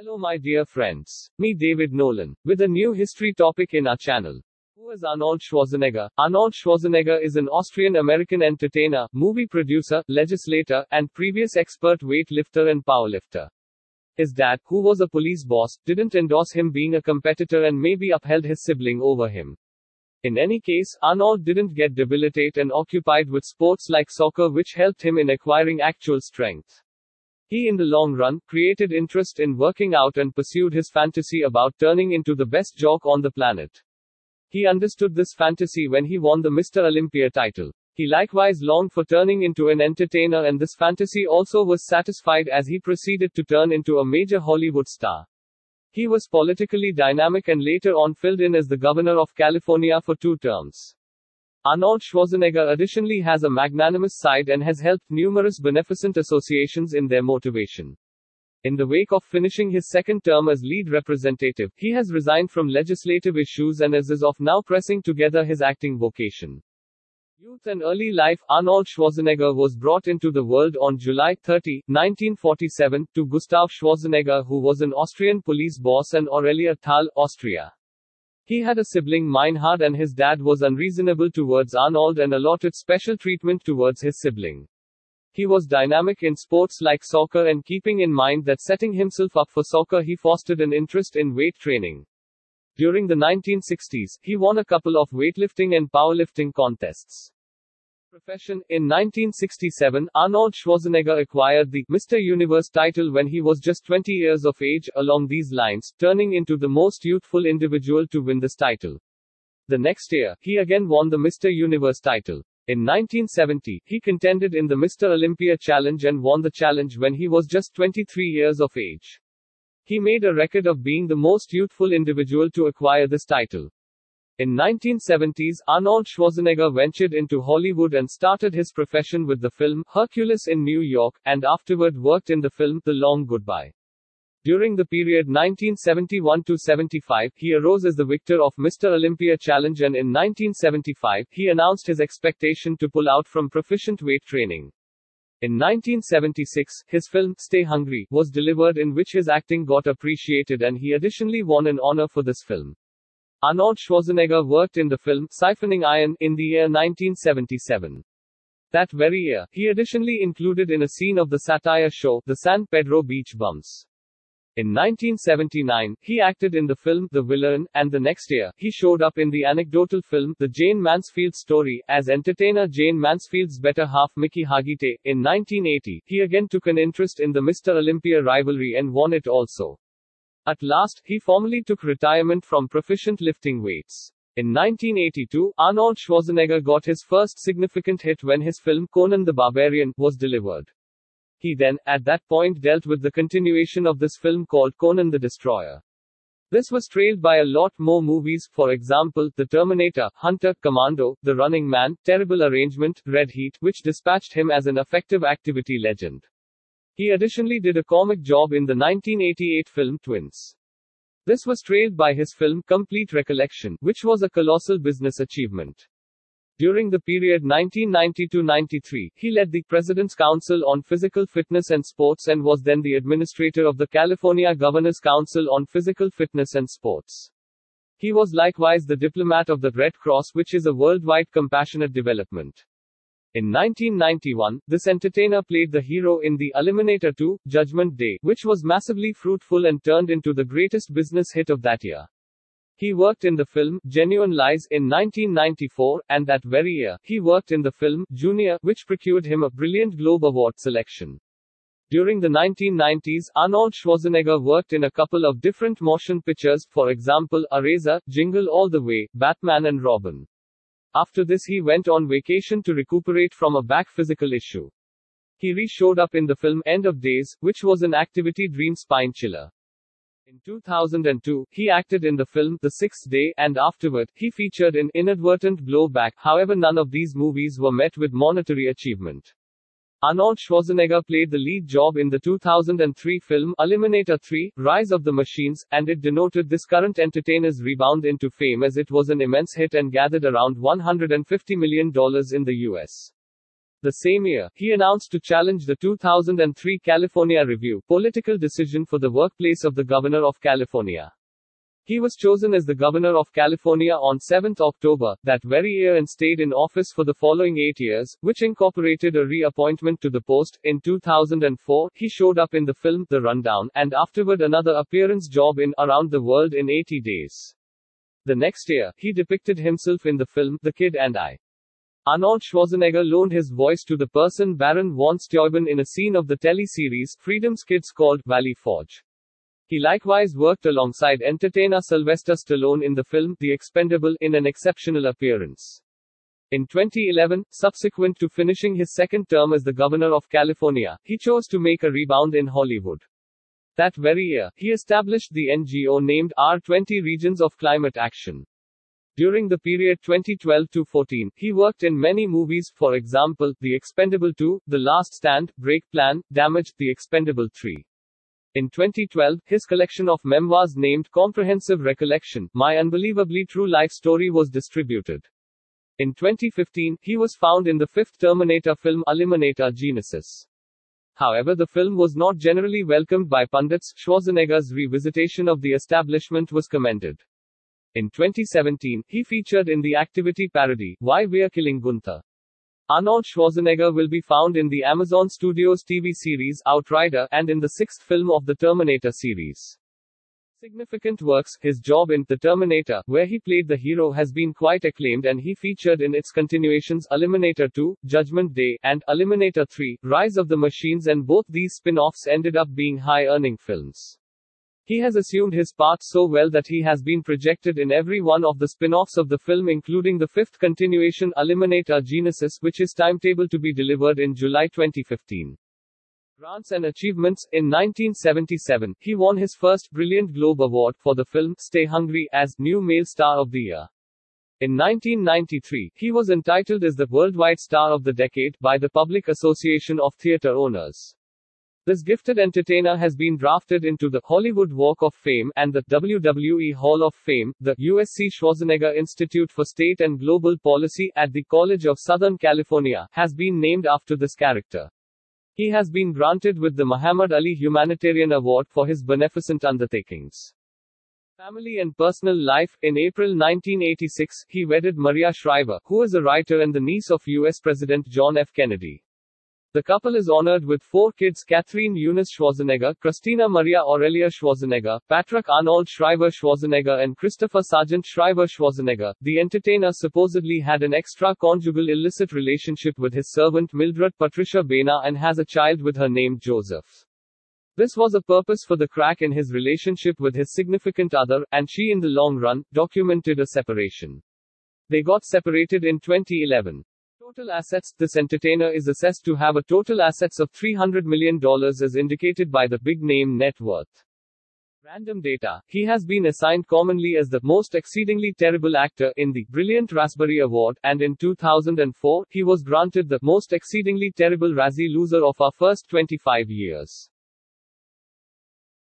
Hello my dear friends. Me David Nolan, with a new history topic in our channel. Who is Arnold Schwarzenegger? Arnold Schwarzenegger is an Austrian-American entertainer, movie producer, legislator, and previous expert weightlifter and powerlifter. His dad, who was a police boss, didn't endorse him being a competitor and maybe upheld his sibling over him. In any case, Arnold didn't get debilitate and occupied with sports like soccer, which helped him in acquiring actual strength. He in the long run, created interest in working out and pursued his fantasy about turning into the best jock on the planet. He understood this fantasy when he won the Mr. Olympia title. He likewise longed for turning into an entertainer, and this fantasy also was satisfied as he proceeded to turn into a major Hollywood star. He was politically dynamic and later on filled in as the governor of California for 2 terms. Arnold Schwarzenegger additionally has a magnanimous side and has helped numerous beneficent associations in their motivation. In the wake of finishing his second term as lead representative, he has resigned from legislative issues and is of now pressing together his acting vocation. Youth and early life. Arnold Schwarzenegger was brought into the world on July 30, 1947, to Gustav Schwarzenegger, who was an Austrian police boss, and Aurelia Thal, Austria. He had a sibling Meinhard, and his dad was unreasonable towards Arnold and allotted special treatment towards his sibling. He was dynamic in sports like soccer, and keeping in mind that setting himself up for soccer, he fostered an interest in weight training. During the 1960s, he won a couple of weightlifting and powerlifting contests. Profession. In 1967, Arnold Schwarzenegger acquired the Mr. Universe title when he was just 20 years of age, along these lines, turning into the most youthful individual to win this title. The next year, he again won the Mr. Universe title. In 1970, he contended in the Mr. Olympia challenge and won the challenge when he was just 23 years of age. He made a record of being the most youthful individual to acquire this title. In 1970s, Arnold Schwarzenegger ventured into Hollywood and started his profession with the film Hercules in New York, and afterward worked in the film The Long Goodbye. During the period 1971-75, he arose as the victor of Mr. Olympia challenge, and in 1975, he announced his expectation to pull out from proficient weight training. In 1976, his film Stay Hungry was delivered, in which his acting got appreciated, and he additionally won an honor for this film. Arnold Schwarzenegger worked in the film Siphoning Iron in the year 1977. That very year, he additionally included in a scene of the satire show The San Pedro Beach Bums. In 1979, he acted in the film The Villain, and the next year, he showed up in the anecdotal film The Jane Mansfield Story as entertainer Jane Mansfield's better half Mickey Hagite. In 1980, he again took an interest in the Mr. Olympia rivalry and won it also. At last, he formally took retirement from proficient lifting weights. In 1982, Arnold Schwarzenegger got his first significant hit when his film Conan the Barbarian was delivered. He then, at that point, dealt with the continuation of this film called Conan the Destroyer. This was trailed by a lot more movies, for example, The Terminator, Hunter, Commando, The Running Man, Terrible Arrangement, Red Heat, which dispatched him as an effective activity legend. He additionally did a comic job in the 1988 film Twins. This was trailed by his film Complete Recollection, which was a colossal business achievement. During the period 1990-93, he led the President's Council on Physical Fitness and Sports and was then the administrator of the California Governor's Council on Physical Fitness and Sports. He was likewise the diplomat of the Red Cross, which is a worldwide compassionate development. In 1991, this entertainer played the hero in the Eliminator 2, Judgment Day, which was massively fruitful and turned into the greatest business hit of that year. He worked in the film Genuine Lies in 1994, and that very year, he worked in the film Junior, which procured him a Brilliant Globe Award selection. During the 1990s, Arnold Schwarzenegger worked in a couple of different motion pictures, for example, Eraser, Jingle All the Way, Batman and Robin. After this, he went on vacation to recuperate from a back physical issue. He re-showed up in the film End of Days, which was an activity dream spine chiller. In 2002, he acted in the film The Sixth Day, and afterward, he featured in Inadvertent Blowback. However, none of these movies were met with monetary achievement. Arnold Schwarzenegger played the lead job in the 2003 film Eliminator 3, Rise of the Machines, and it denoted this current entertainer's rebound into fame, as it was an immense hit and gathered around $150 million in the US. The same year, he announced to challenge the 2003 California Review political decision for the workplace of the Governor of California. He was chosen as the Governor of California on 7 October, that very year, and stayed in office for the following 8 years, which incorporated a reappointment to the post. In 2004, he showed up in the film The Rundown, and afterward another appearance job in Around the World in 80 Days. The next year, he depicted himself in the film The Kid and I. Arnold Schwarzenegger loaned his voice to the person Baron von Steuben in a scene of the teleseries Freedom's Kids called Valley Forge. He likewise worked alongside entertainer Sylvester Stallone in the film The Expendable in an exceptional appearance. In 2011, subsequent to finishing his second term as the Governor of California, he chose to make a rebound in Hollywood. That very year, he established the NGO named R20 Regions of Climate Action. During the period 2012-14, he worked in many movies, for example, The Expendable 2, The Last Stand, Break Plan, Damage, The Expendable 3. In 2012, his collection of memoirs named Comprehensive Recollection, My Unbelievably True Life Story was distributed. In 2015, he was found in the fifth Terminator film Eliminator Genesis. However, the film was not generally welcomed by pundits. Schwarzenegger's revisitation of the establishment was commended. In 2017, he featured in the activity parody, Why We're Killing Gunther. Arnold Schwarzenegger will be found in the Amazon Studios TV series Outrider, and in the sixth film of the Terminator series. Significant works, his job in The Terminator, where he played the hero, has been quite acclaimed, and he featured in its continuations Eliminator 2, Judgment Day, and Eliminator 3, Rise of the Machines, and both these spin-offs ended up being high-earning films. He has assumed his part so well that he has been projected in every one of the spin-offs of the film, including the fifth continuation Eliminator Genesis, which is timetabled to be delivered in July 2015. Grants and achievements. In 1977, he won his first Brilliant Globe Award for the film Stay Hungry as New Male Star of the Year. In 1993, he was entitled as the Worldwide Star of the Decade by the Public Association of Theater Owners. This gifted entertainer has been drafted into the Hollywood Walk of Fame and the WWE Hall of Fame. The USC Schwarzenegger Institute for State and Global Policy at the College of Southern California has been named after this character. He has been granted with the Muhammad Ali Humanitarian Award for his beneficent undertakings. Family and personal life. In April 1986, he wedded Maria Shriver, who is a writer and the niece of U.S. President John F. Kennedy. The couple is honored with 4 kids: Catherine Eunice Schwarzenegger, Christina Maria Aurelia Schwarzenegger, Patrick Arnold Shriver Schwarzenegger, and Christopher Sargent Shriver Schwarzenegger. The entertainer supposedly had an extra-conjugal illicit relationship with his servant Mildred Patricia Baena and has a child with her named Joseph. This was a purpose for the crack in his relationship with his significant other, and she in the long run, documented a separation. They got separated in 2011. Total assets. This entertainer is assessed to have a total assets of $300 million as indicated by the big name net worth. Random data. He has been assigned commonly as the most exceedingly terrible actor in the Brilliant Raspberry Award, and in 2004, he was granted the most exceedingly terrible Razzie loser of our first 25 years.